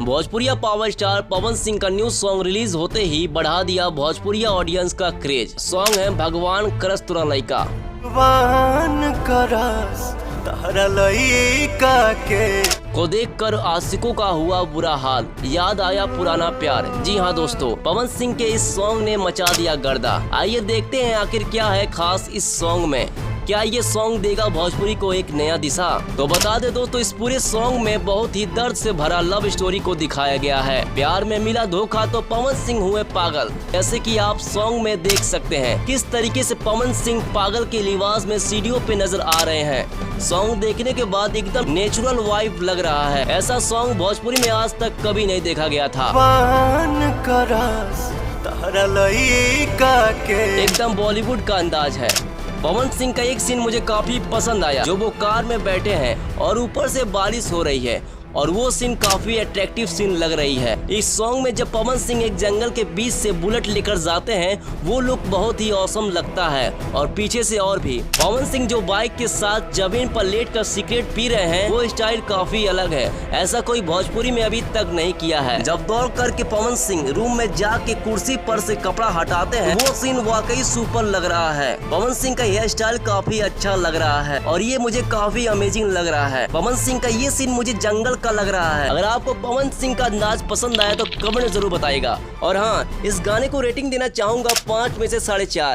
भोजपुरिया power star Pawan Singh का new song release होते ही बढ़ा दिया भोजपुरिया ऑडियंस का क्रेज। सॉन्ग है भगवान करस तुरा लइका। भगवान करस तारा लइका के को देखकर आशिकों का हुआ बुरा हाल, याद आया पुराना प्यार। जी हाँ दोस्तों, पवन सिंह के इस सॉन्ग ने मचा दिया गर्दा। आइए देखते हैं आखिर क्या है खास इस सॉन्ग में। क्या ये सॉन्ग देगा भोजपुरी को एक नया दिशा? तो बता दे दोस्तों, इस पूरे सॉन्ग में बहुत ही दर्द से भरा लव स्टोरी को दिखाया गया है। प्यार में मिला धोखा तो पवन सिंह हुए पागल, जैसे कि आप सॉन्ग में देख सकते हैं किस तरीके से पवन सिंह पागल के लिबास में सीढ़ियों पे नजर आ रहे हैं। सॉन्ग देखने के बाद एकदम नेचुरल वाइब लग रहा है। ऐसा सॉन्ग भोजपुरी में आज तक कभी नहीं देखा गया था। भगवान करस तारा लइका के एकदम बॉलीवुड का अंदाज है। पवन सिंह का एक सीन मुझे काफी पसंद आया, जो वो कार में बैठे हैं और ऊपर से बारिश हो रही है और वो सीन काफी अट्रैक्टिव सीन लग रही है। इस सॉन्ग में जब पवन सिंह एक जंगल के बीच से बुलेट लेकर जाते हैं, वो लुक बहुत ही औसम लगता है। और पीछे से और भी पवन सिंह जो बाइक के साथ जमीन पर लेटकर सिगरेट पी रहे हैं, वो स्टाइल काफी अलग है। ऐसा कोई भोजपुरी में अभी तक नहीं किया है। जब दौड़ करके पवन सिंह रूम में जाके कुर्सी पर से कपड़ा हटाते हैं, वो सीन वाकई सुपर लग रहा है। पवन सिंह का हेयर स्टाइल काफी अच्छा लग रहा है और ये मुझे काफी अमेजिंग लग रहा है। पवन सिंह का ये सीन मुझे जंगल का लग रहा है। अगर आपको पवन सिंह का अंदाज पसंद आया तो कमेंट जरूर बताइएगा। और हाँ, इस गाने को रेटिंग देना चाहूंगा 5 में से 4.5।